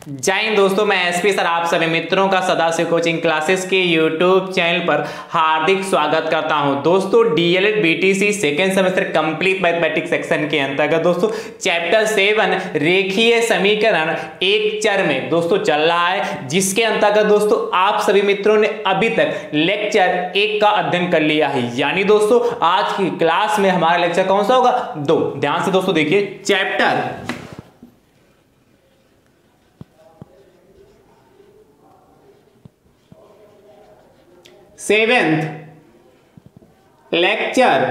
जय हिंद दोस्तों, मैं एसपी सर आप सभी मित्रों का सदाशिव कोचिंग क्लासेस के यूट्यूब चैनल पर हार्दिक स्वागत करता हूं। दोस्तों DElEd BTC second semester complete mathematics section के अंतर्गत दोस्तों चैप्टर 7 रेखीय समीकरण एक चर में दोस्तों चल रहा है, जिसके अंतर्गत दोस्तों आप सभी मित्रों ने अभी तक लेक्चर 1 का अध्ययन कर लिया है। यानी दोस्तों आज की क्लास में हमारा लेक्चर कौन सा होगा? 2। ध्यान से दोस्तों देखिए, चैप्टर 7th लेक्चर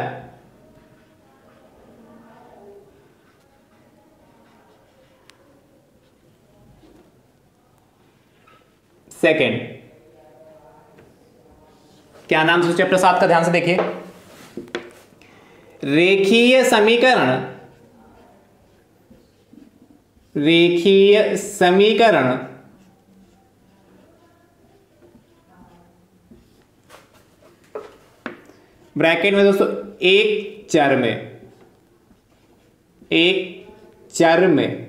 सेकेंड। क्या नाम है चैप्टर 7 का? ध्यान से देखिए, रेखीय समीकरण। रेखीय समीकरण ब्रैकेट में दोस्तों एक चर में, एक चर में।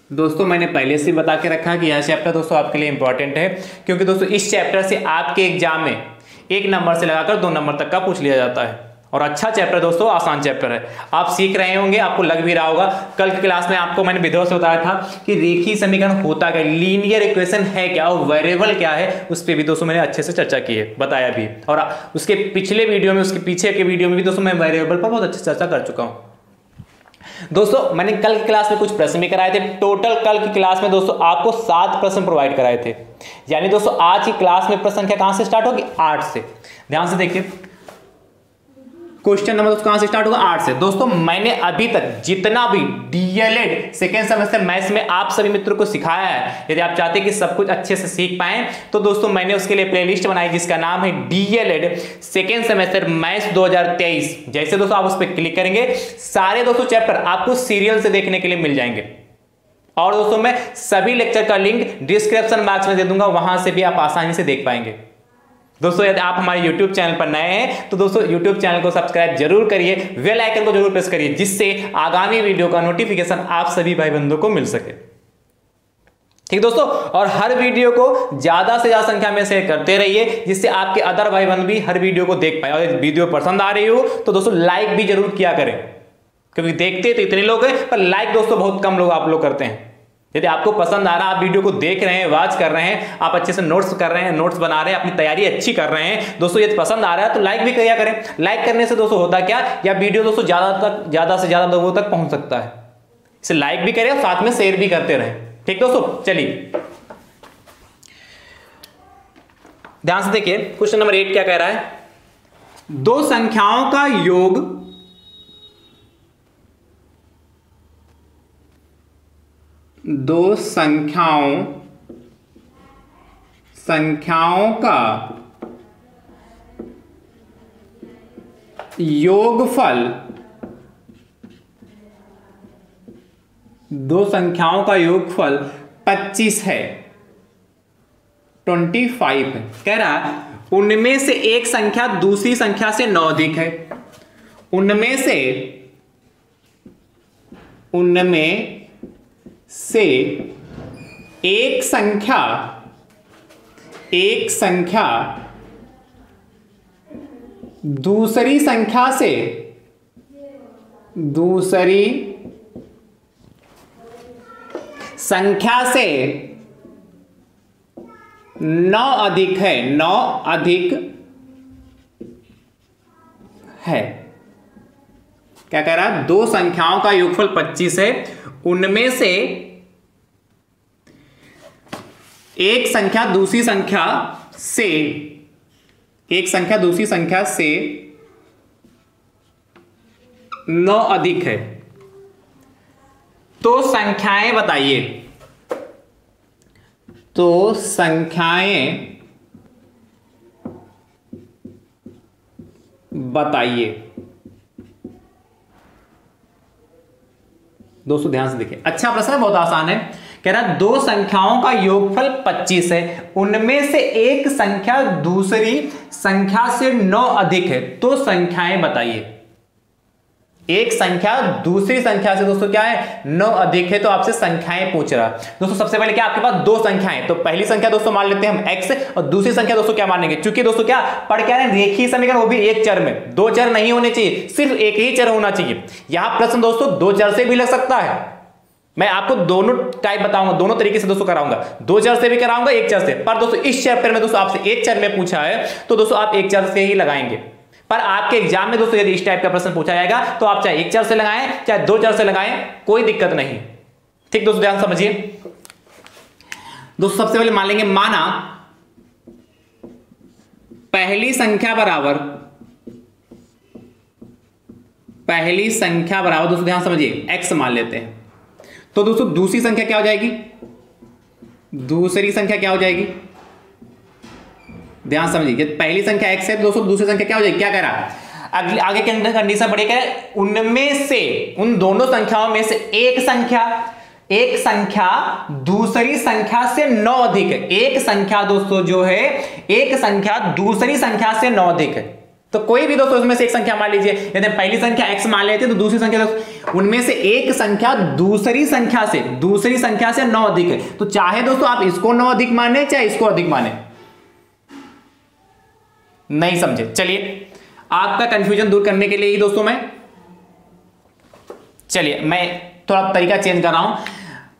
दोस्तों मैंने पहले से बता के रखा कि यह चैप्टर दोस्तों आपके लिए इंपॉर्टेंट है, क्योंकि दोस्तों इस चैप्टर से आपके एग्जाम में 1 नंबर से लगाकर 2 नंबर तक का पूछ लिया जाता है। और अच्छा चैप्टर दोस्तों, आसान चैप्टर है। आप सीख रहे होंगे, आपको लग भी रहा होगा। कल की क्लास में आपको मैंने विधिवत से बताया था कि रेखीय समीकरण होता क्या, लीनियर इक्वेशन है क्या और वेरिएबल क्या है, उस पर भी दोस्तों मैंने अच्छे से चर्चा की है, बताया भी। और उसके पिछले वीडियो में, उसके पीछे के वीडियो में भी दोस्तों मैं वेरिएबल पर बहुत अच्छी चर्चा कर चुका हूं। दोस्तों मैंने कल की क्लास में कुछ प्रश्न भी कराए थे। टोटल कल की क्लास में दोस्तों आपको 7 प्रश्न प्रोवाइड कराए थे। यानी दोस्तों आज की क्लास में प्रश्न संख्या कहां से स्टार्ट होगी? 8 से। ध्यान से देखिए, क्वेश्चन नंबर दोस्तों कहां से स्टार्ट होगा? 8 से। दोस्तों मैंने अभी तक जितना भी डीएलएड सेकेंड सेमेस्टर मैथ्स में आप सभी मित्रों को सिखाया है, यदि आप चाहते हैं कि सब कुछ अच्छे से सीख पाएं, तो दोस्तों मैंने उसके लिए प्लेलिस्ट बनाई जिसका नाम है डीएलएड सेकेंड सेमेस्टर मैथ्स 2023। जैसे दोस्तों आप उस पर क्लिक करेंगे, सारे दोस्तों चैप्टर आपको सीरियल से देखने के लिए मिल जाएंगे। और दोस्तों मैं सभी लेक्चर का लिंक डिस्क्रिप्शन बॉक्स में दे दूंगा, वहां से भी आप आसानी से देख पाएंगे। दोस्तों यदि आप हमारे YouTube चैनल पर नए हैं तो दोस्तों YouTube चैनल को सब्सक्राइब जरूर करिए, बेल आइकन को जरूर प्रेस करिए, जिससे आगामी वीडियो का नोटिफिकेशन आप सभी भाई बंधुओं को मिल सके। ठीक दोस्तों, और हर वीडियो को ज्यादा से ज्यादा संख्या में शेयर करते रहिए, जिससे आपके अदर भाई बंधु भी हर वीडियो को देख पाए। और यदि वीडियो पसंद आ रही हो तो दोस्तों लाइक भी जरूर किया करें, क्योंकि देखते तो इतने लोग हैं पर लाइक दोस्तों बहुत कम लोग आप लोग करते हैं। यदि आपको पसंद आ रहा है, आप वीडियो को देख रहे हैं, वॉच कर रहे हैं, आप अच्छे से नोट्स कर रहे हैं, नोट्स बना रहे हैं, अपनी तैयारी अच्छी कर रहे हैं दोस्तों, यदि पसंद आ रहा है तो लाइक भी किया करें। लाइक करने से दोस्तों होता क्या, या वीडियो दोस्तों ज्यादा से ज्यादा लोगों तक पहुंच सकता है। इसे लाइक भी करें और साथ में शेयर भी करते रहें। ठीक दोस्तों, चलिए ध्यान से देखिए, क्वेश्चन नंबर 8 क्या कह रहा है? दो संख्याओं का योग संख्याओं का योगफल, दो संख्याओं का योगफल 25 है, 25 है। कह रहा है उनमें से एक संख्या दूसरी संख्या से 9 अधिक है। उनमें से एक संख्या दूसरी संख्या से 9 अधिक है, 9 अधिक है। क्या कह रहा है? दो संख्याओं का योगफल 25 है, उनमें से एक संख्या दूसरी संख्या से 9 अधिक है। तो संख्याएं बताइए। दोस्तों ध्यान से देखिए, अच्छा प्रश्न है, बहुत आसान है। कह रहा है दो संख्याओं का योगफल 25 है, उनमें से एक संख्या दूसरी संख्या से 9 अधिक है, तो संख्याएं बताइए। एक संख्या दूसरी संख्या से दोस्तों क्या है 9 अधिक है, तो आपसे संख्याएं पूछ रहा दोस्तों। सबसे पहले क्या आपके पास दो संख्याएं, तो पहली संख्या दोस्तों मान लेते हैं हम x और दूसरी संख्या दोस्तों क्या मानेंगे, क्योंकि दोस्तों क्या पढ़ क्या रहे हैं रेखीय समीकरण, वो भी एक चर में, दो चर नहीं होने चाहिए, सिर्फ एक ही चर होना चाहिए। यहां प्रश्न दोस्तों दो चर से भी लग सकता है, मैं आपको दोनों टाइप बताऊंगा, दोनों तरीके से दोस्तों कराऊंगा, दो चर से भी कराऊंगा एक चर से। पर दोस्तों इस चैप्टर में दोस्तों आपसे एक चर में पूछा है तो दोस्तों आप एक चर से ही लगाएंगे। पर आपके एग्जाम में दोस्तों यदि इस टाइप का प्रश्न पूछा जाएगा तो आप चाहे एक चर से लगाएं चाहे दो चर से लगाएं, कोई दिक्कत नहीं। ठीक दोस्तों, ध्यान समझिए। दोस्तों सबसे पहले मान लेंगे, माना पहली संख्या बराबर दोस्तों ध्यान समझिए x मान लेते हैं, तो दोस्तों दूसरी संख्या क्या हो जाएगी, दूसरी संख्या क्या हो जाएगी, ध्यान समझिए। पहली संख्या x है तो दोस्तों दूसरी संख्या क्या हो जाएगी, क्या कह रहा है अगले आगे के अंदर कंडीशन पढ़े, कह रहा है उनमें से, उन दोनों संख्याओं में से एक संख्या दूसरी संख्या से 9 अधिक है। एक संख्या दोस्तों जो है एक संख्या दूसरी संख्या से 9 अधिक है, तो कोई भी दोस्तों उसमें से एक संख्या मान लीजिए, यदि पहली संख्या x मान लेते तो दूसरी संख्या दोस्तों उनमें से एक संख्या दूसरी संख्या से 9 अधिक है, तो चाहे दोस्तों आप इसको 9 अधिक माने चाहे इसको अधिक माने। नहीं समझे, चलिए आपका कंफ्यूजन दूर करने के लिए ही दोस्तों मैं थोड़ा तरीका चेंज कर रहा हूं।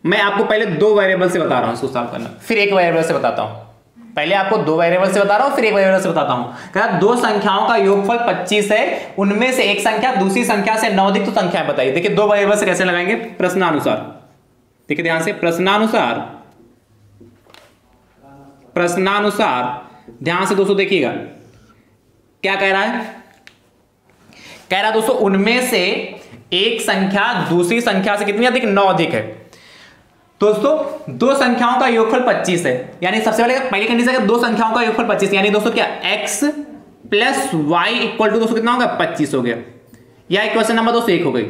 मैं आपको पहले दो वेरिएबल से बता रहा हूं इसको सॉल्व करना, फिर एक वेरिएबल से बताता हूं। पहले आपको दो वेरिएबल से बता रहा हूं फिर एक वेरिएबल से बताता हूं। कहा दो संख्याओं का योगफल 25 है, उनमें से एक संख्या दूसरी संख्या से 9 अधिक, तो संख्याएं बताइए। देखिए दो वेरिएबल से कैसे लगाएंगे, प्रश्नानुसार। देखिए ध्यान से, प्रश्नानुसार ध्यान से दोस्तों देखिएगा क्या कह रहा है, कह रहा दोस्तों उनमें से एक संख्या दूसरी संख्या से कितनी अधिक, 9 अधिक है। दोस्तों दो संख्याओं का योगफल 25 है, यानी सबसे पहली कंडीशन है दो संख्याओं का योगफल 25, यानी दोस्तों क्या x plus y equal to दोस्तों कितना होगा, 25 हो गया। या इक्वेशन नंबर दोस्तों 1 हो गई,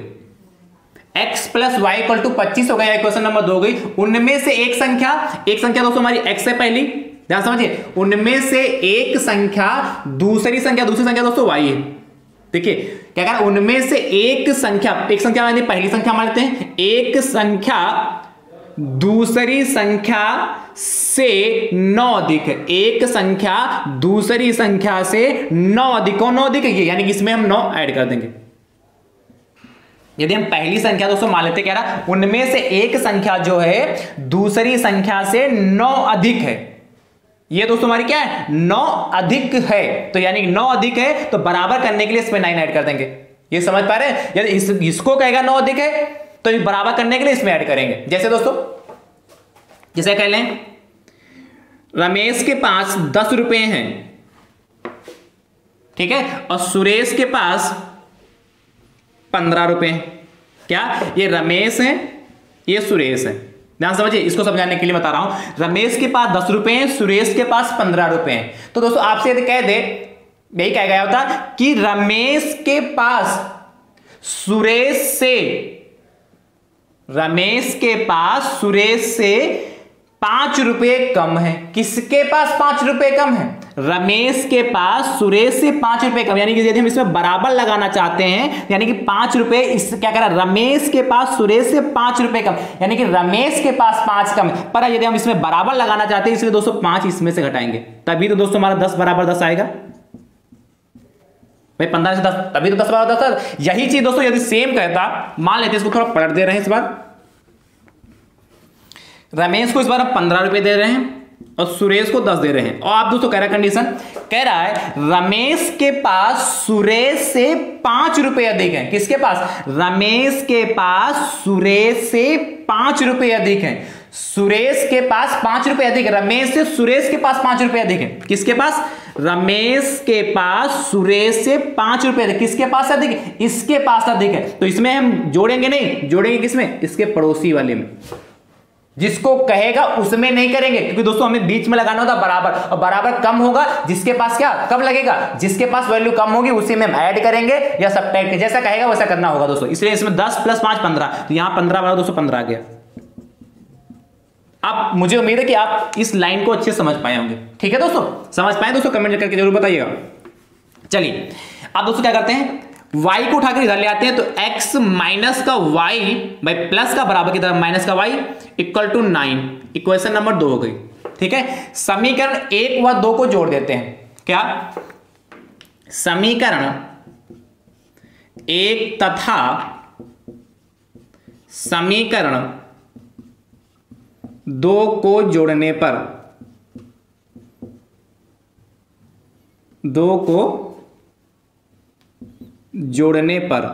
x plus y equal to 25 हो गया, या इक्वेशन नंबर 2 हो गई। उनमें से एक संख्या दोस्तों हमारी x है पहली, ध्यान समझिए, उनमें से एक संख्या दूसरी संख्या दोस्तों y है। देखिए क्या कह रहा है, उनमें से एक संख्या यानी पहली संख्या मान लेते हैं, एक संख्या दूसरी संख्या से 9 अधिक है, एक संख्या दूसरी संख्या से 9 अधिक, कौन 9 अधिक है ये, यानी कि इसमें हम 9 ऐड कर देंगे। यदि हम पहली संख्या दोस्तों मान लेते, कह रहा उनमें से एक संख्या जो है दूसरी संख्या से 9 अधिक है, ये दोस्तों हमारी क्या है 9 अधिक है, तो यानी 9 अधिक है तो बराबर करने के लिए इसमें 9 ऐड कर देंगे। ये समझ पा रहे हैं, यदि इसको कहेगा 9 अधिक है तो बराबर करने के लिए इसमें ऐड करेंगे। जैसे दोस्तों जैसे कह लें रमेश के पास 10 रुपए हैं, ठीक है, और सुरेश के पास 15 रुपए हैं। क्या ये रमेश है ये सुरेश है, ध्यान समझिए, इसको समझाने के लिए बता रहा हूं। रमेश के पास 10 रुपए हैं, सुरेश के पास 15 रुपए हैं, तो दोस्तों आपसे यदि कह दे, यही कह गया होता कि रमेश के पास सुरेश से 5 रुपए कम है। किसके पास 5 रुपए कम है, रमेश के पास सुरेश से 5 रुपए कम, यानी कि यदि हम इसमें बराबर लगाना चाहते हैं, यानी कि 5 रुपए इस क्या कह रहा है, रमेश के पास सुरेश से 5 रुपए कम, यानी कि रमेश के पास 5 कम है। पर यदि हम इसमें बराबर लगाना चाहते हैं, इसलिए दोस्तों 5 इसमें से घटाएंगे, तभी तो दोस्तों हमारा 10 बराबर 10 आएगा भाई, 15 से 10 तभी तो 10 बराबर 10। यही चीज दोस्तों यदि सेम कहता, मान लेते इसको थोड़ा पलट दे रहे हैं, इस बार रमेश को इस बार 15 रुपए दे रहे हैं और सुरेश को 10 दे रहे हैं, और आप दोस्तों कह रहा है कंडीशन, कह रहा है रमेश के पास सुरेश से 5 रुपए अधिक है। किसके पास, रमेश के पास सुरेश से 5 रुपए अधिक है, सुरेश के पास 5 रुपए अधिक है, रमेश से सुरेश के पास 5 रुपए अधिक है। किसके पास, रमेश के पास सुरेश से 5 रुपए अधिक, किसके पास अधिक है, इसके पास अधिक है। तो इसमें हम जोड़ेंगे नहीं, जोड़ेंगे किसमें, इसके पड़ोसी वाले में, जिसको कहेगा उसमें नहीं करेंगे, क्योंकि दोस्तों हमें बीच में लगाना होता बराबर, और बराबर कम होगा जिसके पास क्या कब लगेगा, जिसके पास वैल्यू कम होगी उसी में हम ऐड करेंगे या सब्ट्रैक्ट, जैसा कहेगा वैसा करना होगा दोस्तों। इसलिए इसमें 10 + 5 15, तो यहां 15 बराबर दोस्तों 15 आ गया। अब मुझे उम्मीद है कि आप इस लाइन को अच्छे से समझ पाए होंगे, ठीक है दोस्तों, समझ पाए दोस्तों, कमेंट करके जरूर बताइएगा। चलिए अब दोस्तों क्या करते हैं, y को उठाकर इधर ले आते हैं तो x माइनस का y भाई प्लस का बराबर की तरफ माइनस का y equal to 9, equation number 2 हो गई। ठीक है, समीकरण 1 व 2 को जोड़ देते हैं। क्या? समीकरण 1 तथा समीकरण 2 को जोड़ने पर 2 को जोड़ने पर,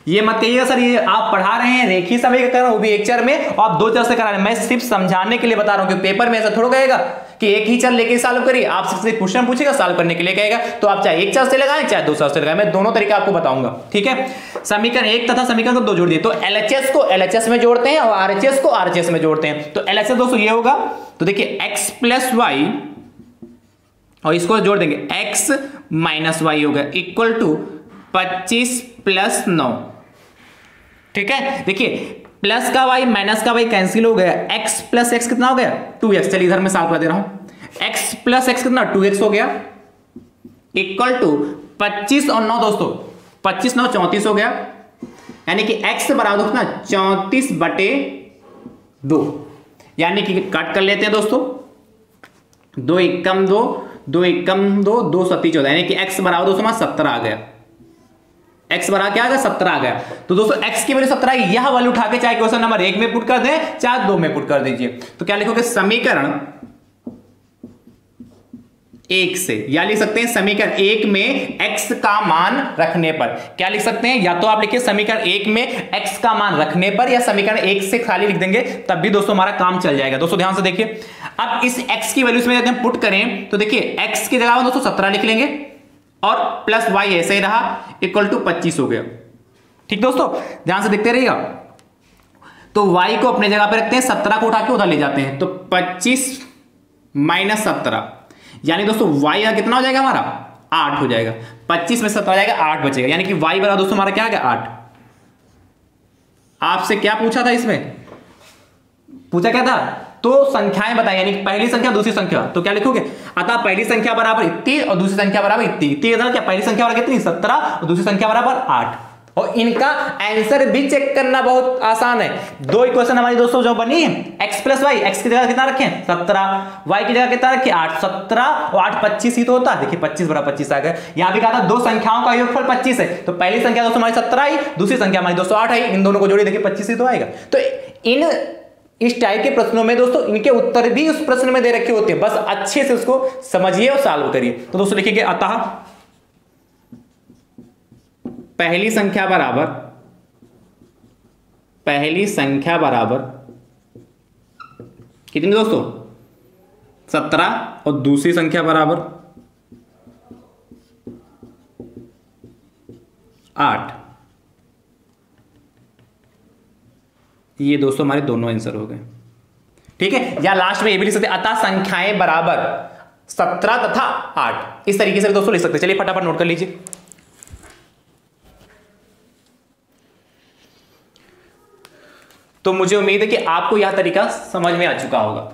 ये मत कहिएगा सर ये आप पढ़ा रहे हैं रेखीय समीकरण वो भी एक चर में और आप 2 चर से करा रहे हैं। मैं सिर्फ समझाने के लिए बता रहा हूं कि पेपर में ऐसा थोड़ा कहेगा कि एक ही चर लेके सॉल्व करिए। आपसे क्वेश्चन पूछेगा सॉल्व करने के लिए कहेगा तो आप चाहे एक चर से लगाएं चाहे 2 चर से लगाएं, मैं दोनों तरीका आपको बताऊंगा। ठीक है, समीकरण 1 तथा समीकरण को 2 जोड़ दिए तो LHS को LHS में जोड़ते हैं और RHS को RHS में जोड़ते हैं। तो LHS दोस्तों ये होगा, तो देखिए x प्लस वाई और इसको जोड़ देंगे x माइनस वाई होगा इक्वल टू 25 प्लस 9। ठीक है, देखिए प्लस का y माइनस का y कैंसिल हो गया, x प्लस x कितना हो गया 2x। चलिए इधर मैं सॉल्व कर दे रहा हूं, x प्लस x कितना 2x हो गया इक्वल टू 25 और 9 दोस्तों 25 9 34 हो गया, यानी कि x बराबर कितना 34 बटे 2, यानी कि कट कर लेते हैं दोस्तों 2 एकम 2 2 एकम 2 2 सत्ती 14, यानी कि x बराबर दोस्तों 17 आ गया। x बराबर क्या आ गया 17 आ गया। तो दोस्तों x की वैल्यू 17 है, यह वैल्यू उठा के चाहे क्वेश्चन नंबर 1 में पुट कर दें चाहे 2 में पुट कर दीजिए। तो क्या लिखोगे समीकरण 1 से, या लिख सकते हैं समीकरण 1 में x का मान रखने पर। क्या लिख सकते हैं, या तो आप लिखिए समीकरण 1 में x का मान रखने पर या समीकरण 1 से खाली लिख देंगे, तब भी दोस्तों हमारा काम चल जाएगा। दोस्तों ध्यान से देखिए, अब इस x की वैल्यू में यदि हम पुट करें तो देखिए x की जगह में दोस्तों 17 लिख लेंगे और प्लस y ऐसे ही रहा इक्वल टू 25 हो गया। ठीक दोस्तों, ध्यान से देखते रहिएगा। तो y को अपने जगह पे रखते हैं, 17 को उठा के उधर ले जाते हैं तो 25 माइनस 17, यानी दोस्तों y का कितना हो जाएगा हमारा 8 हो जाएगा। 25 में 17 आ जाएगा 8 बचेगा, यानी कि y बराबर दोस्तों हमारा क्या आ गया 8। आपसे क्या पूछा था, इसमें पूछा क्या था, तो संख्याएं बताएं, यानी पहली संख्या दूसरी संख्या। तो क्या लिखोगे, अतः पहली संख्या बराबर इतनी और दूसरी संख्या बराबर इतनी। क्या पहली संख्या बराबर कितनी 17 और दूसरी संख्या बराबर 8। और इनका आंसर भी चेक करना बहुत आसान है। 2 इक्वेशन हमारी दोस्तों जो बनी है x प्लस वाई, x की जगह कितना रखें 17, y की जगह कितना रखें 8, 17 और 8 25 ही तो होता है। देखिए 25 बराबर 25 आ गया। यहां भी कहा था 2 संख्याओं का योगफल 25 है, तो पहली संख्या दोस्तों हमारी 17 आई, दूसरी संख्या हमारी दोस्तों 8 आई, इन दोनों को जोड़िए देखिए 25 ही तो आएगा। तो इस टाइप के प्रश्नों में दोस्तों इनके उत्तर भी उस प्रश्न में दे रखे होते हैं, बस अच्छे से उसको समझिए और सॉल्व करिए। तो दोस्तों लिखिए अतः पहली संख्या बराबर कितनी दोस्तों 17 और दूसरी संख्या बराबर 8। ये दोस्तों हमारे दोनों आंसर हो गए। ठीक है, या लास्ट में ये भी लिख सकते अतः संख्याएं बराबर 17 तथा 8, इस तरीके से दोस्तों लिख सकते। चलिए फटाफट नोट कर लीजिए। तो मुझे उम्मीद है कि आपको यह तरीका समझ में आ चुका होगा।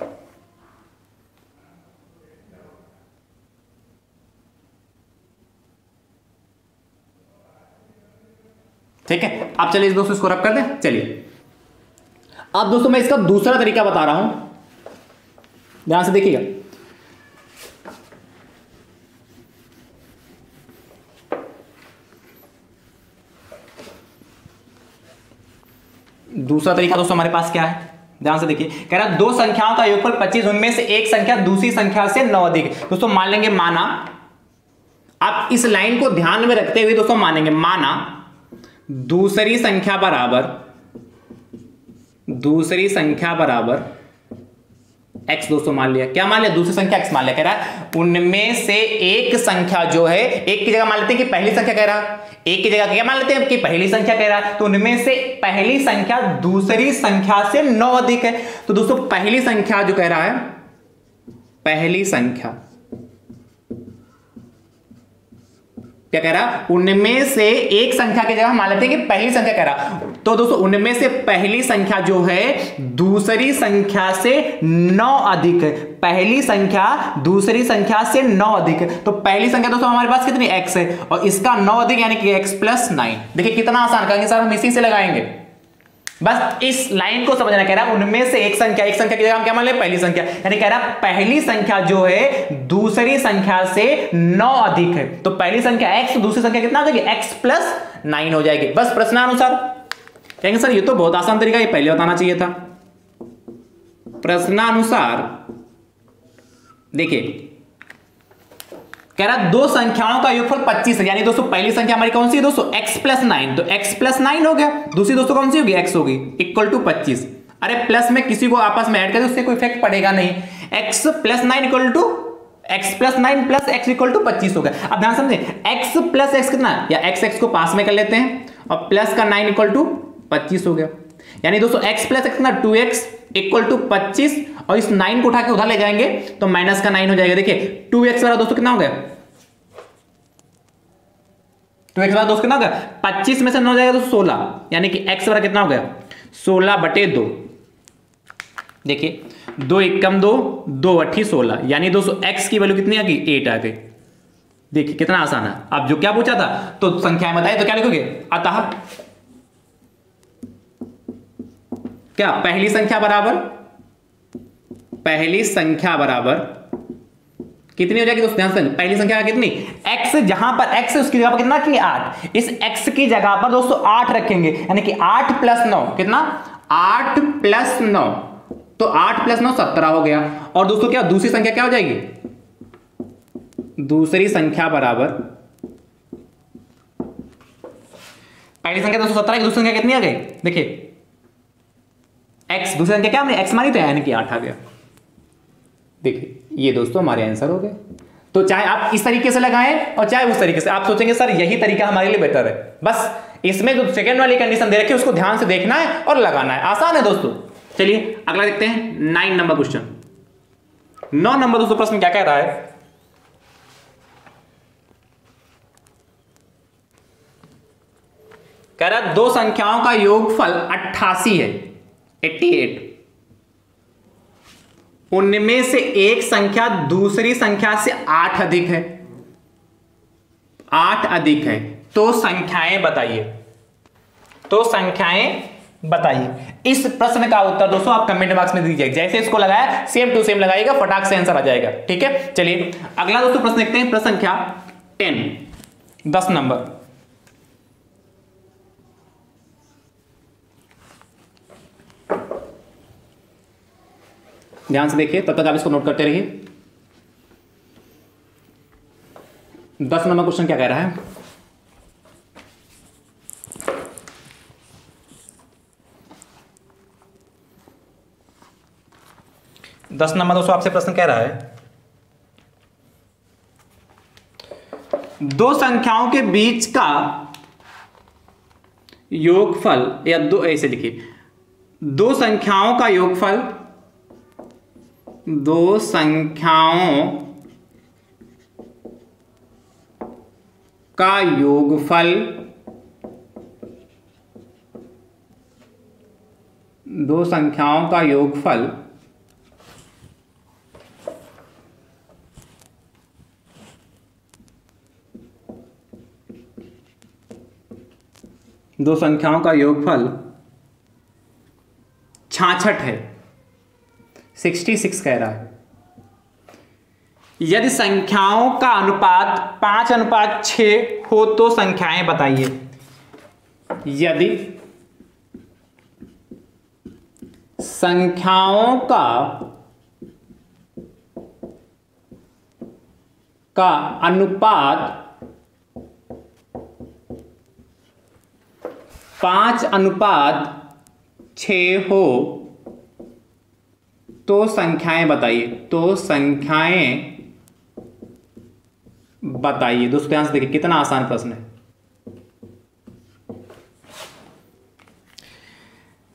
ठीक है, आप चलिए दोस्तों इसको रब कर दें। चलिए अब दोस्तों मैं इसका दूसरा तरीका बता रहा हूं, ध्यान से देखिएगा। दूसरा तरीका दोस्तों हमारे पास क्या है, ध्यान से देखिए। कह रहा 2 संख्याओं का योगफल 25, उनमें से एक संख्या दूसरी संख्या से 9 अधिक। दोस्तों मान लेंगे, माना, आप इस लाइन को ध्यान में रखते हुए दोस्तों मानेंगे, माना दूसरी संख्या बराबर x दोस्तों मान लिया। क्या मान लिया, दूसरी संख्या x मान लिया। कह रहा है उनमें से एक संख्या जो है, एक की जगह मान लेते हैं कि पहली संख्या कह रहा है, एक की जगह क्या मान लेते हैं कि पहली संख्या कह रहा है, तो उनमें से पहली संख्या दूसरी संख्या से 9 अधिक है। तो दोस्तों पहली संख्या जो कह रहा है, क्या कह रहा, उनमें से एक संख्या की जगह मान लेते हैं कि पहली संख्या कह रहा, तो दोस्तों उनमें से पहली संख्या जो है दूसरी संख्या से 9 अधिक है। पहली संख्या दूसरी संख्या से 9 अधिक है। तो पहली संख्या दोस्तों हमारे पास कितनी x है और इसका 9 अधिक यानी कि x + 9। देखिए कितना आसान, कहेंगे सर हम इसी से लगाएंगे। बस इस लाइन को समझना, कह रहा है उनमें से एक संख्या की जगह हम क्या मान ले, पहली संख्या, यानी कह रहा पहली संख्या जो है दूसरी संख्या से 9 अधिक है। तो पहली संख्या x, दूसरी संख्या कितना हो जाएगी, x + 9 हो जाएगी। बस प्रश्नानुसार कहेंगे सर ये तो बहुत आसान तरीका, ये पहले बताना चाहिए था। प्रश्नानुसार देखिए कह रहा दो संख्याओं का योगफल 25 है, यानी दोस्तों पहली संख्या हमारी कौन सी है दोस्तों, x + 9, तो x + 9 हो गया। दूसरी दोस्तों कौन सी होगी, x होगी, = 25। अरे प्लस में किसी को आपस में ऐड कर दो, उससे कोई इफेक्ट पड़ेगा नहीं। x + 9 x + 9 + x = 25 हो गया। अब ध्यान समझे, x + x कितना, या x को पास में कर लेते हैं और प्लस का 9 = 25 हो गया। यानी दोस्तों x + x कितना, 2x = 25 और इस 9 को उठा के उधर ले जाएंगे तो माइनस का 9 हो जाएगा। देखिए 2x वाला दोस्तों कितना हो गया, 2x वाला दोस्तों कितना हो गया, 25 में से 9 जाएगा तो 16, यानी कि x वाला कितना हो गया, 16/2। देखिए 2 × 2 2 × 8 16, यानी दोस्तों x की वैल्यू कितनी आ गई, 8 आ गई। देखिए कितना आसान है। अब जो क्या पूछा था तो संख्याएं बताए, तो क्या लिखोगे, अतः क्या पहली संख्या बराबर कितनी हो जाएगी दोस्तों, ध्यान से पहली संख्या कितनी, x, जहां पर x है उसकी जगह पर कितना रखेंगे, 8। इस x की जगह पर दोस्तों 8 रखेंगे, यानी कि 8 + 9 कितना, 8 + 9, तो 8 + 9 17 हो गया। और दोस्तों क्या दूसरी संख्या क्या हो जाएगी, दूसरी संख्या बराबर पहली संख्या दोस्तों 17 की दूसरी संख्या कितनी आ गई, देखिए x, दूसरी संख्या क्या हमने x मानी, तो यानी कि 8 आ गया। देखिए ये दोस्तों हमारे आंसर हो गए। तो चाहे आप इस तरीके से लगाएं और चाहे उस तरीके से, आप सोचेंगे सर यही तरीका हमारे लिए बेटर है। बस इसमें जो सेकंड वाली कंडीशन दे रखी है उसको ध्यान से देखना है और लगाना है, आसान है दोस्तों। चलिए अगला देखते हैं 9 नंबर क्वेश्चन। 9 नंबर दोस्तों प्रश्न क्या कह रहा है, कह रहा है दो संख्याओं का योगफल 88 है, 88। उनमें से एक संख्या दूसरी संख्या से 8 अधिक है, 8 अधिक है, तो संख्याएं बताइए। इस प्रश्न का उत्तर दोस्तों आप कमेंट बॉक्स में दीजिए, जैसे इसको लगाया सेम टू सेम लगाइएगा, फटाक से आंसर आ जाएगा। ठीक है, चलिए अगला दोस्तों प्रश्न देखते हैं, प्रश्न संख्या 10 नंबर। ध्यान से देखिए, तब तक आप इसको नोट करते रहिए। 10 नंबर क्वेश्चन क्या कह रहा है, दस नंबर दोस्तों आपसे प्रश्न कह रहा है, दो संख्याओं के बीच का योगफल, या दो ऐसे लिखिए, दो संख्याओं का योगफल, दो संख्याओं का योगफल, दो संख्याओं का योगफल दो संख्याओं का योगफल 66 है, 66 कह रहा है। यदि संख्याओं का अनुपात 5:6 हो तो संख्याएं बताइए। यदि संख्याओं का अनुपात 5:6 हो तो संख्याएं बताइए, तो संख्याएं बताइए। दोस्तों ध्यान से देखिए कितना आसान प्रश्न है।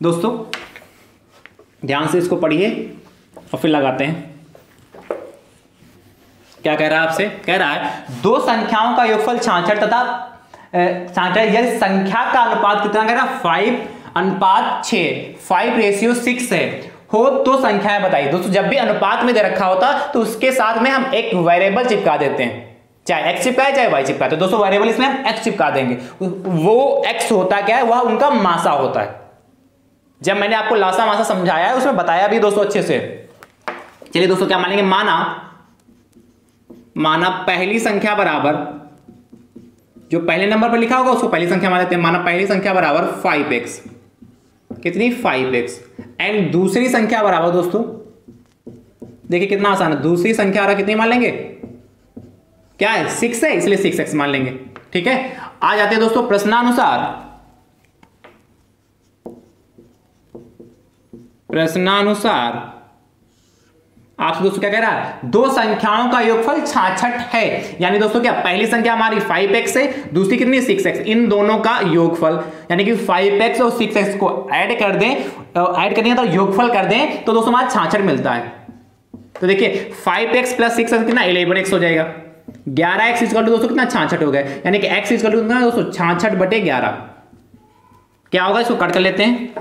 दोस्तों ध्यान से इसको पढ़िए और फिर लगाते हैं। क्या कह रहा है आपसे, कह रहा है दो संख्याओं का योगफल 66 तथा 66 यदि संख्या का अनुपात कितना कह रहा है 5:6, 5:6 है हो तो संख्याएं बताइए। दोस्तों जब भी अनुपात में दे रखा होता तो उसके साथ में हम एक वेरिएबल चिपका देते हैं, चाहे x चिपकाए चाहे y चिपकाए। तो दोस्तों वेरिएबल इसमें हम x चिपका देंगे, वो x होता क्या है, वह उनका मासा होता है। जब मैंने आपको लासा मासा समझाया है उसमें बताया भी दोस्तों अच्छे से। चलिए दोस्तों क्या मानेंगे, माना पहली संख्या बराबर, जो पहले नंबर पर लिखा होगा उसको पहली संख्या मान लेते हैं। माना पहली संख्या बराबर 5x, कितनी 5x, एंड दूसरी संख्या बराबर दोस्तों देखिए कितना आसान है, दूसरी संख्या वाला कितनी मान लेंगे, क्या है 6 है इसलिए 6x मान लेंगे। ठीक है, आ जाते हैं दोस्तों प्रश्नानुसार आपसे दोस्तों क्या कह रहा है, दो संख्याओं का योगफल 66 है। यानी दोस्तों क्या पहली संख्या हमारी 5x है, दूसरी कितनी 6x, इन दोनों का योगफल यानी कि 5x और 6x को ऐड कर दें, ऐड करने तो योगफल कर दें तो दोस्तों हमारा 66 मिलता है। तो देखिए 5x प्लस 6x कितना 11x हो जाएगा, 11x इक्वल टू दोस्तों कितना 66 हो गया, यानी कि x इक्वल टू कितना दोस्तों 66/11। क्या होगा इसको कट कर लेते हैं,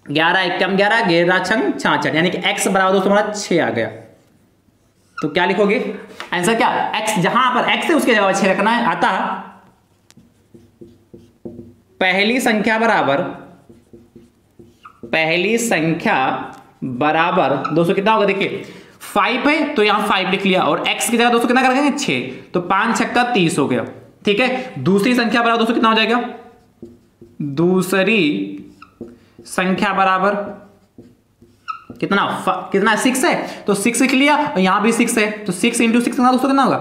11 एकम 11, 11 छंग 66, यानी कि x बराबर दोस्तों हमारा 6 आ गया। तो क्या लिखोगे आंसर, क्या x जहां पर x है उसके जगह 6 रखना है। आता पहली संख्या बराबर दोस्तों कितना होगा, देखिए 5 है तो यहां 5 लिख लिया और x की जगह दोस्तों कितना रखेंगे 6, तो 5 छक्का 30 हो गया। ठीक है, दूसरी संख्या बराबर दोस्तों कितना हो जाएगा, दूसरी संख्या बराबर कितना 6 है तो 6 लिख लिया और यहां भी 6 है तो 6 × 6 कितना दोस्तों कितना होगा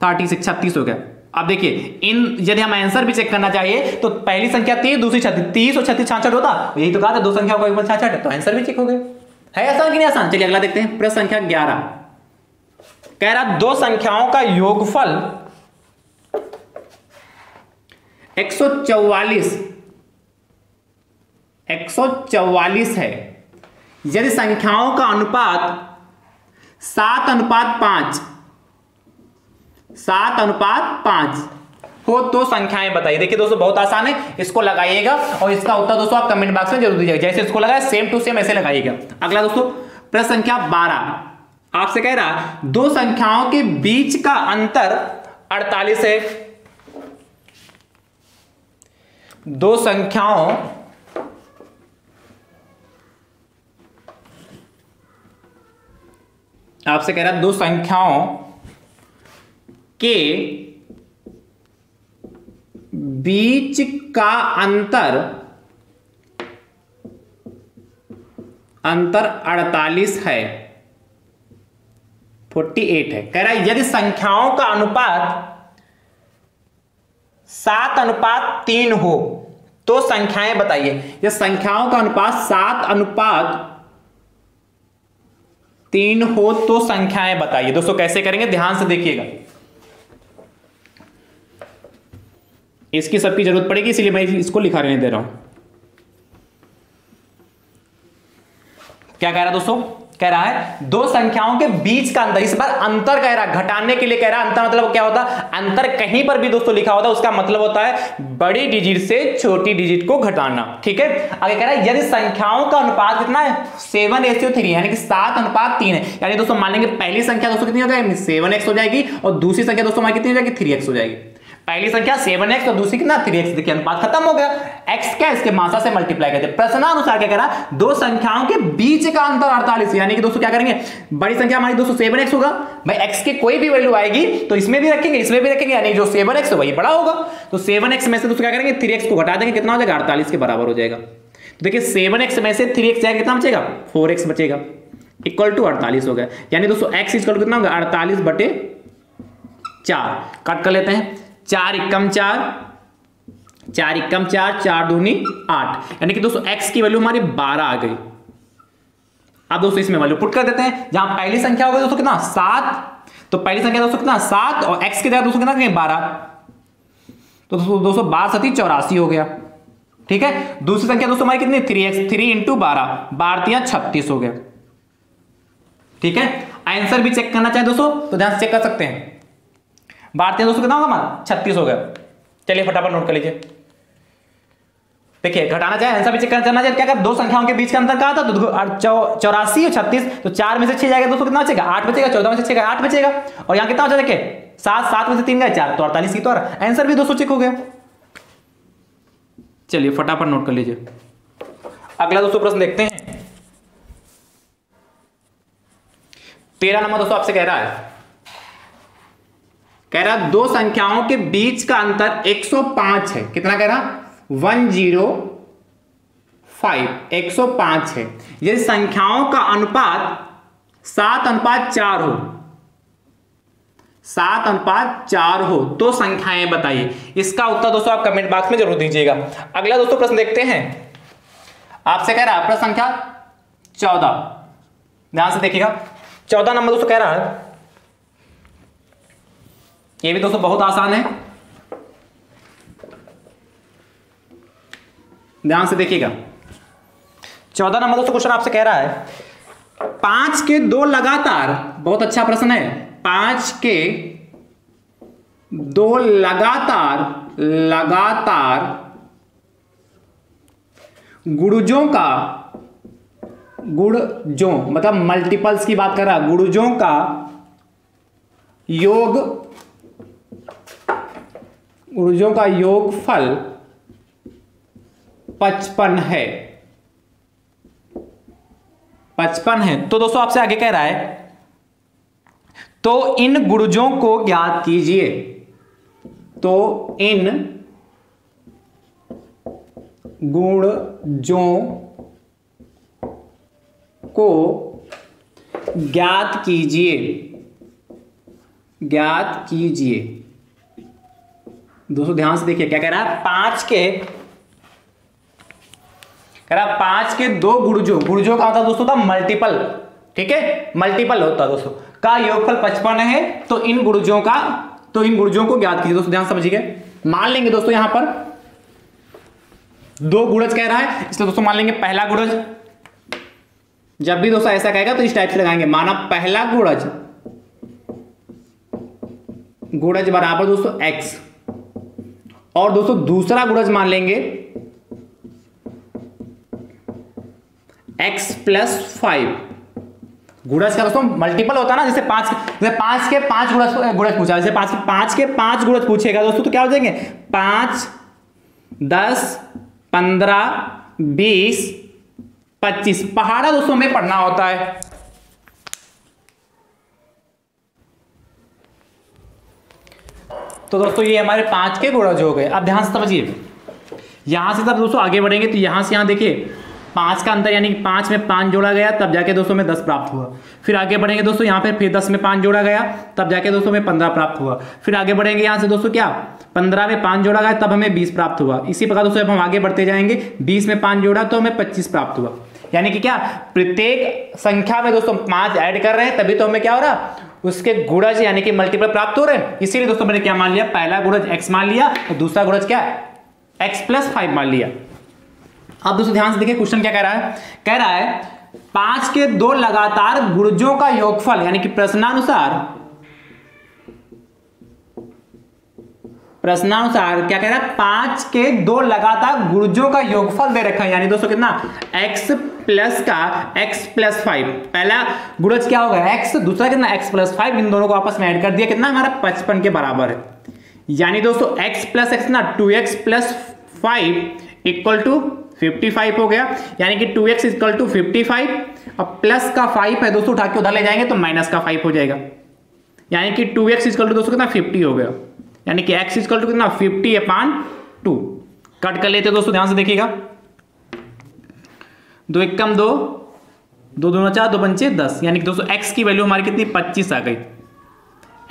36, 36 हो गया। अब देखिए इन यदि हम आंसर भी चेक करना चाहिए तो पहली संख्या 30, दूसरी 36, 30 और 36 66 होता, यही तो कहा था दो संख्याओं का योगफल 66 है, तो आंसर भी चेक हो गया। है आसान कि नहीं आसान। चलिए अगला देखते हैं, प्रश्न संख्या 11 कह रहा दो संख्याओं का योगफल 144 है यदि संख्याओं का अनुपात 7:5 हो तो संख्याएं बताइए। देखिए दोस्तों बहुत आसान है, इसको लगाइएगा और इसका उत्तर दोस्तों आप कमेंट बॉक्स में जरूर दीजिएगा, जैसे इसको लगाया सेम टू सेम ऐसे लगाइएगा। अगला दोस्तों प्रश्न संख्या 12 आपसे कह रहा दो संख्याओं के बीच का अंतर 48 है। दो संख्याओं आपसे कह रहा दो संख्याओं के बीच का अंतर 48 है, 48 है। कह रहा है यदि संख्याओं का अनुपात 7:3 हो तो संख्याएं बताइए। यदि संख्याओं का अनुपात 7:3 हो तो संख्याएं बताइए। दोस्तों कैसे करेंगे ध्यान से देखिएगा, इसकी सबकी जरूरत पड़ेगी इसीलिए मैं इसको लिखा रहने दे रहा हूं। क्या कह रहा है दोस्तों, कह रहा है दो संख्याओं के बीच का अंतर, इस बार अंतर कह रहा है, घटाने के लिए कह रहा है। अंतर मतलब क्या होता है, अंतर कहीं पर भी दोस्तों लिखा होता है उसका मतलब होता है बड़ी डिजिट से छोटी डिजिट को घटाना। ठीक है, आगे कह रहा है यदि संख्याओं का अनुपात कितना है 7:3 यानी कि 7:3 है, यानी दोस्तों मान लेंगे पहली संख्या दोस्तों कितनी हो जाएगी 7x हो जाएगी और दूसरी संख्या दोस्तों हमारी कितनी हो जाएगी 3x हो जाएगी। पहली संख्या 7x और दूसरी कितना 3x, देखिए अनुपात खत्म हो गया, x क्या इसके मासा से मल्टीप्लाई करते हैं। प्रश्नानुसार क्या कह रहा दो संख्याओं के बीच का अंतर 48, यानी कि दोस्तों क्या करेंगे बड़ी संख्या हमारी दोस्तों 7x होगा, भाई x की कोई भी वैल्यू आएगी तो इसमें भी रखेंगे इसमें भी रखेंगे, यानी जो 7x है वही बड़ा होगा। तो 7x में से दोस्तों क्या करेंगे 3x को घटा देंगे, कितना हो जाएगा 48 के बराबर हो जाएगा। तो देखिए 7x में से 3x जाएगा कितना बचेगा 4x बचेगा, इक्वल टू 48 हो गया। यानी दोस्तों x इक्वल टू कितना होगा 48/4। कट कर लेते हैं, 4 एकम 4, 4 एकम 4, 4 दूनी 8, यानी कि दोस्तों x की वैल्यू हमारी 12 आ गई। अब दोस्तों इसमें वैल्यू पुट कर देते हैं, जहां पहली संख्या होगी दोस्तों कितना 7, तो पहली संख्या दोस्तों कितना 7 और x की जगह दोस्तों कितना 12, तो दोस्तों 12 7 84 हो गया। ठीक है, दूसरी संख्या दोस्तों हमारी कितनी 3x, 3 × 12, 12 36 हो गया। ठीक है, आंसर भी चेक करना चाहे दोस्तों तो ध्यान से चेक कर सकते हैं। बांटते हैं दोस्तों, कितना होगा हमारा 36 हो गया। चलिए फटाफट नोट कर लीजिए। देखिए घटाना चाहे आंसर भी चेक करना चाहे क्या कर, दो संख्याओं के बीच का अंतर कहा था तो 84 और 36, तो 4 में से 6 जाएगा दोस्तों, कितना बचेगा 8 बचेगा, 14 में से 6 गया 8 बचेगा, और यहाँ कितना बचा देखिए 7, 7 में से 3 गए 4, तो 48 की तो आंसर भी दोस्तों चेक हो गया। चलिए फटाफट नोट कर लीजिए। अगला दोस्तों प्रश्न देखते हैं। 13 नंबर दोस्तों आपसे कह रहा है दो संख्याओं के बीच का अंतर 105 है। कितना कह रहा 105 105 है। यदि संख्याओं का अनुपात 7:4 हो, 7:4 हो तो संख्याएं बताइए। इसका उत्तर दोस्तों आप कमेंट बॉक्स में जरूर दीजिएगा। अगला दोस्तों प्रश्न देखते हैं। आपसे कह रहा है प्रश्न संख्या 14, ध्यान से देखिएगा। 14 नंबर दोस्तों कह रहा है, ये भी दोस्तों बहुत आसान है, ध्यान से देखिएगा। 14 नंबर दोस्तों क्वेश्चन आपसे कह रहा है 5 के 2 लगातार, बहुत अच्छा प्रश्न है, 5 के 2 लगातार गुणजों मतलब मल्टीपल्स की बात कर रहा है, गुणजों का योगफल 55 है। 55 है तो दोस्तों आपसे आगे कह रहा है तो इन गुणजों को ज्ञात कीजिए। तो इन गुणजों को ज्ञात कीजिए। दोस्तों ध्यान से देखिए क्या कह रहा है, 5 के 2 गुणजों का मतलब दोस्तों था मल्टीपल, ठीक है, मल्टीपल होता है दोस्तों का योगफल 55 है। तो इन गुणजों को ज्ञात कीजिए। दोस्तों ध्यान समझिए, मान लेंगे दोस्तों यहां पर 2 गुणज कह रहा है, इसलिए दोस्तों मान लेंगे पहला गुणज। जब भी दोस्तों ऐसा कहेगा तो इस टाइप से लगाएंगे, माना पहला गुणज बराबर दोस्तों x, और दोस्तों दूसरा गुणज मान लेंगे x + 5। गुणज का दोस्तों मल्टीपल होता है ना, जैसे 5 के 5 गुणज पूछा, जैसे 5 के 5 गुणज पूछेगा दोस्तों तो क्या हो जाएंगे 5, 10, 15, 20, 25। पहाड़ा दोस्तों में पढ़ना होता है। तो दोस्तों ये हमारे 5 के गुणज हो गए। अब ध्यान से समझिए, यहां से तब दोस्तों आगे बढ़ेंगे तो यहां से यहां देखिए 5 का अंतर, यानी कि 5 में 5 जोड़ा गया तब जाके दोस्तों में 10 प्राप्त हुआ। फिर आगे बढ़ेंगे दोस्तों यहाँ पे फिर 10 में 5 जोड़ा गया तब जाके दोस्तों में 15 प्राप्त हुआ। फिर आगे बढ़ेंगे यहाँ से दोस्तों क्या 15 में 5 जोड़ा गया तब हमें 20 प्राप्त हुआ। इसी प्रकार दोस्तों जब हम आगे बढ़ते जाएंगे 20 में 5 जोड़ा तो हमें 25 प्राप्त हुआ। यानी कि क्या प्रत्येक संख्या में दोस्तों 5 ऐड कर रहे हैं तभी तो हमें क्या हो रहा, उसके गुणज यानी कि मल्टीपल प्राप्त हो रहे हैं। इसीलिए दोस्तों मैंने क्या मान लिया, पहला गुणज x मान लिया और दूसरा गुणज क्या x + 5 मान लिया। अब दोस्तों ध्यान से देखिए क्वेश्चन क्या कह रहा है 5 के 2 लगातार गुणजों का योगफल, यानी कि प्रश्नानुसार क्या कह रहा है 5 के 2 लगातार गुणजों का योगफल दे रखा है, यानी दोस्तों कितना x + 5। पहला गुणज क्या होगा x, दूसरा कितना x + 5, इन दोनों को आपस में ऐड कर दिया, कितना हमारा 55 के बराबर है। यानी दोस्तों x + x ना 2x + 5 = 55 हो गया। यानी कि 2x = 55, अब प्लस का 5 है दोस्तों, उठा के उधर ले जाएंगे तो माइनस का 5 हो जाएगा। यानी कि 2x = दोस्तों कितना 50 हो गया। यानी कि x = कितना 50/2। कट कर लेते दोस्तों, ध्यान से देखिएगा, 2 × 2, 2 दूना 4, 2 पंचे 10। यानी कि दोस्तों x की वैल्यू हमारी कितनी 25 आ गई।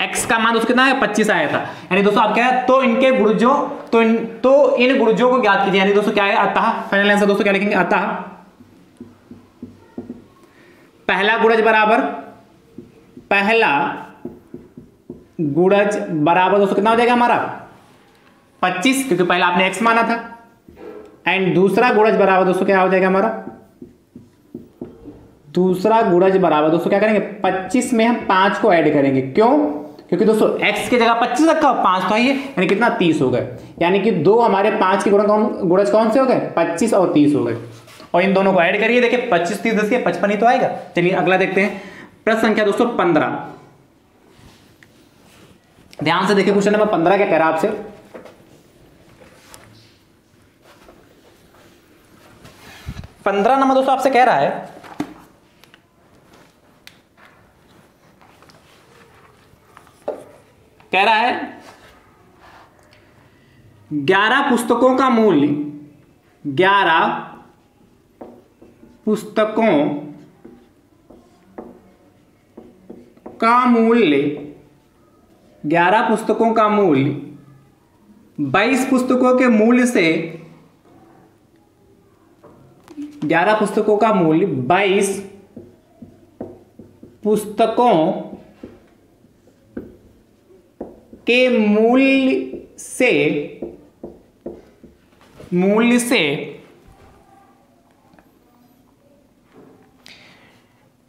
x का मान दोस्तों कितना है 25 आया था। यानी दोस्तों आप क्या है तो इनके गुणजों तो इन गुणजों को ज्ञात कीजिए। यानी दोस्तों क्या है अतः, फाइनल आंसर दोस्तों क्या लिखेंगे अतः पहला गुणज बराबर दोस्तों कितना हो जाएगा हमारा 25, क्योंकि पहला आपने x माना था। एंड दूसरा गुणज बराबर दोस्तों क्या हो जाएगा हमारा, दूसरा गुणज बराबर दोस्तों क्या करेंगे 25 में हम 5 को ऐड करेंगे। क्यों? क्योंकि दोस्तों x की जगह 25 रखा 5 तो है, यानी कितना 30 हो गए, यानी कि 2 हमारे 5 के गुणज कौन से हो गए 25 और 30 हो गए। और इन दोनों को ऐड करिए, देखिए 25 30 10 55 ही तो आएगा। चलिए अगला देखते हैं प्रश्न संख्या दोस्तों 15। ध्यान से देखिए क्वेश्चन नंबर 15 क्या कह रहा है आपसे। पंद्रह नंबर दोस्तों आपसे कह रहा है कह रहा है 11 पुस्तकों का मूल्य 11 पुस्तकों का मूल्य 11 पुस्तकों का मूल्य 22 पुस्तकों के मूल्य से 11 पुस्तकों का मूल्य 22 पुस्तकों के मूल्य से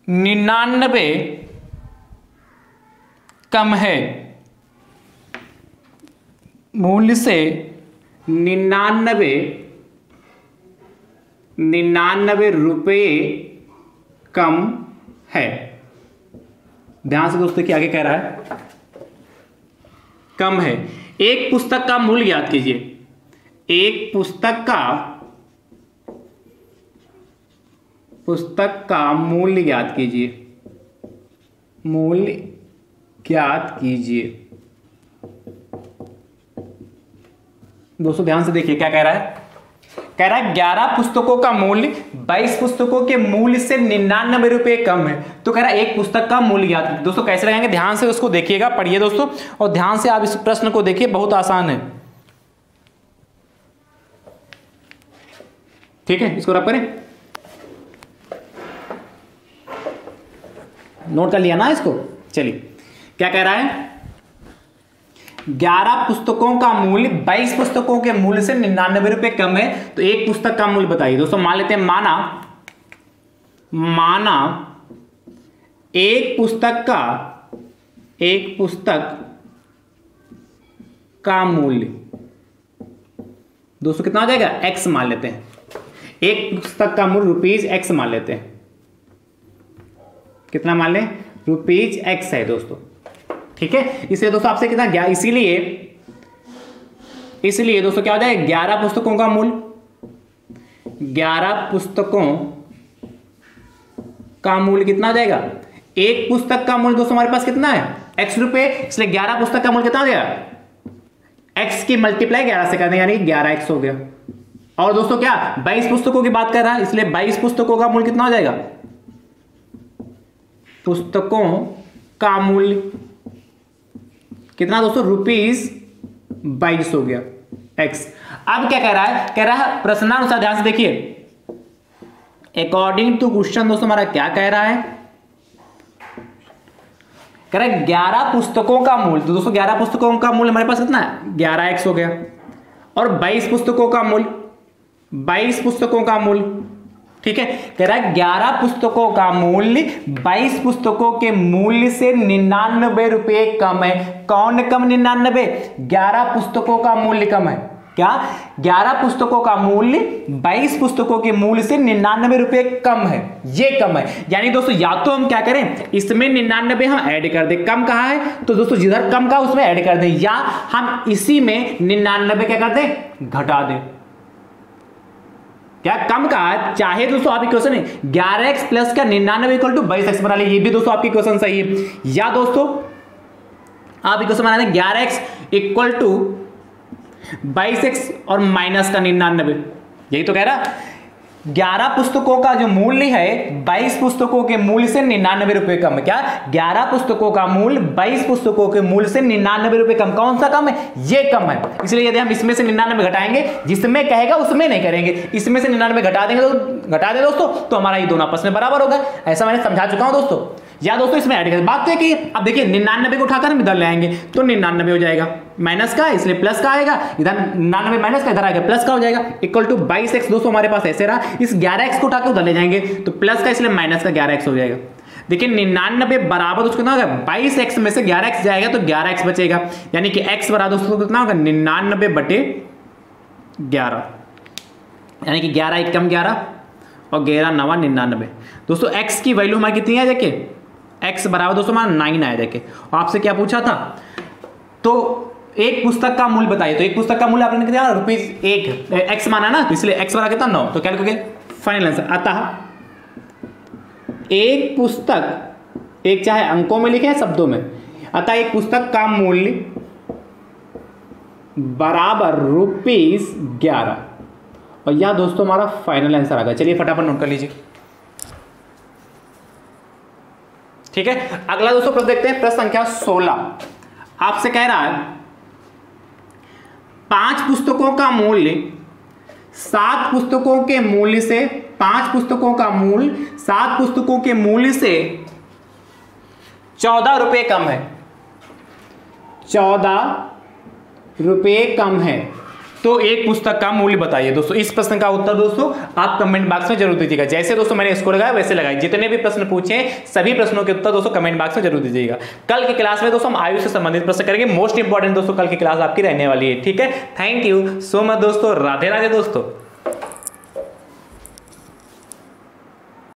99 कम है। मूल्य से 99 रुपये कम है। ध्यान से दोस्तों कि आगे कह रहा है कम है। एक पुस्तक का मूल्य याद कीजिए, एक पुस्तक का मूल्य ज्ञात कीजिए, मूल्य ज्ञात कीजिए। दोस्तों ध्यान से देखिए क्या कह रहा है, कह रहा है 11 पुस्तकों का मूल्य 22 पुस्तकों के मूल्य से 99 रुपए कम है। तो कह रहा है एक पुस्तक का मूल्य ज्ञात कीजिए। दोस्तों कैसे लगाएंगे, ध्यान से उसको देखिएगा, पढ़िए दोस्तों, और ध्यान से आप इस प्रश्न को देखिए, बहुत आसान है। ठीक है, इसको रब करें, नोट कर लिया ना इसको। चलिए क्या कह रहा है, 11 पुस्तकों का मूल्य 22 पुस्तकों के मूल्य से 99 रुपए कम है। तो एक पुस्तक का मूल्य बताइए। दोस्तों मान लेते हैं, माना एक पुस्तक का मूल्य दोस्तों कितना हो जाएगा, x मान लेते हैं। एक पुस्तक का मूल्य ₹x मान लेते हैं। कितना मान लें, ₹x है दोस्तों। ठीक है, इसलिए दोस्तों आपसे कितना गया, इसलिए दोस्तों क्या हो जाएगा, 11 पुस्तकों का मूल्य, 11 पुस्तकों का मूल्य कितना हो जाएगा, एक पुस्तक का मूल्य दोस्तों हमारे पास कितना है x रुपए, इसलिए 11 पुस्तक का मूल्य कितना हो गया, x की मल्टीप्लाई 11 से करने, यानी 11x हो गया। और दोस्तों क्या 22 पुस्तकों की बात कर रहा है, इसलिए 22 पुस्तकों का मूल्य कितना हो जाएगा, पुस्तकों का मूल्य कितना दोस्तों, ₹22 हो गया x। अब क्या कह रहा है, कह रहा है प्रश्नानुसार, ध्यान से देखिए, अकॉर्डिंग टू क्वेश्चन दोस्तों हमारा क्या कह रहा है, कह रहा है 11 पुस्तकों का मूल्य। तो दोस्तों 11 पुस्तकों का मूल्य हमारे पास कितना है, 11x हो गया। और 22 पुस्तकों का मूल्य, 22 पुस्तकों का मूल्य, ठीक है, कह रहा है 11 पुस्तकों का मूल्य 22 पुस्तकों के मूल्य से 99 रुपए कम है। कौन कम, 99, 11 पुस्तकों का मूल्य कम है। क्या, 11 पुस्तकों का मूल्य 22 पुस्तकों के मूल्य से 99 रुपए कम है, ये कम है। यानी दोस्तों या तो हम क्या करें, इसमें 99 हम ऐड कर दें, कम कहाँ है तो दोस्तों जिधर कम का उसमें ऐड कर दें, या हम इसी में 99 क्या कर दें, घटा दें। क्या कम का है, चाहे दोस्तों आप इक्वेशन 11x प्लस का 99 इक्वल टू 22x बना लीजिए, ये भी दोस्तों आपकी इक्वेशन सही है। या दोस्तों आप इक्वेशन बना दें 11x इक्वल टू 22x और माइनस का 99, यही तो कह रहा। 11 पुस्तकों का जो मूल्य है 22 पुस्तकों के मूल्य से 99 रुपए कम है। क्या, 11 पुस्तकों का मूल्य 22 पुस्तकों के मूल्य से 99 रुपए कम। कौन सा कम है, ये कम है। इसलिए यदि हम इसमें से 99 घटाएंगे, जिसमें कहेगा उसमें नहीं करेंगे, इसमें से 99 घटा देंगे तो घटा दे दोस्तों, तो हमारा ये दोनों आपस में बराबर होगा। ऐसा मैंने समझा चुका हूं दोस्तों। या दोस्तों इसमें ऐड कर, बात तो है कि अब देखिए 99 को उठाकर हम इधर ले आएंगे तो 99 हो जाएगा, माइनस का इसलिए प्लस का आएगा, इधर 99 माइनस का इधर आएगा प्लस का हो जाएगा, इक्वल टू 22x दोस्तों हमारे पास ऐसे रहा, इस 11x को उठाकर उधर ले जाएंगे तो प्लस का इसलिए माइनस का 11x हो जाएगा। देखिए 99 बराबर उसको कितना होगा, 22x में से 11x जाएगा तो 11x बचेगा, यानी कि x बराबर दोस्तों कितना होगा 99/11, यानी कि 11 1 कम 11 और 11 9 99। दोस्तों x की वैल्यू हमारी कितनी है, देखिए x बराबर दोस्तों हमारा 9 आया। देखिए आपसे क्या पूछा था, तो एक पुस्तक का मूल्य बताइए, तो एक पुस्तक का मूल्य आपने कितना ₹1, x माना ना, तो इसलिए x बराबर कितना 9, तो क्या लिखोगे फाइनल आंसर। अतः एक पुस्तक, एक चाहे अंकों में लिखे शब्दों में, अतः एक पुस्तक का मूल्य बराबर ₹11, और यह दोस्तों हमारा फाइनल आंसर आ गया। चलिए फटाफट नोट कर लीजिए, ठीक है। अगला दोस्तों प्रश्न देखते हैं, प्रश्न संख्या 16 आपसे कह रहा है 5 पुस्तकों का मूल्य 7 पुस्तकों के मूल्य से 5 पुस्तकों का मूल्य 7 पुस्तकों के मूल्य से 14 रुपए कम है, 14 रुपए कम है, तो एक पुस्तक का मूल्य बताइए। दोस्तों इस प्रश्न का उत्तर दोस्तों आप कमेंट बॉक्स में जरूर दीजिएगा, जैसे दोस्तों मैंने इसको लगाया वैसे लगाया, जितने भी प्रश्न पूछे सभी प्रश्नों के उत्तर दोस्तों कमेंट बॉक्स में जरूर दीजिएगा। कल की क्लास में दोस्तों हम आयु से संबंधित प्रश्न करेंगे, मोस्ट इंपॉर्टेंट दोस्तों कल की क्लास आपकी रहने वाली है, ठीक है। थैंक यू सो मच दोस्तों, राधे राधे दोस्तों।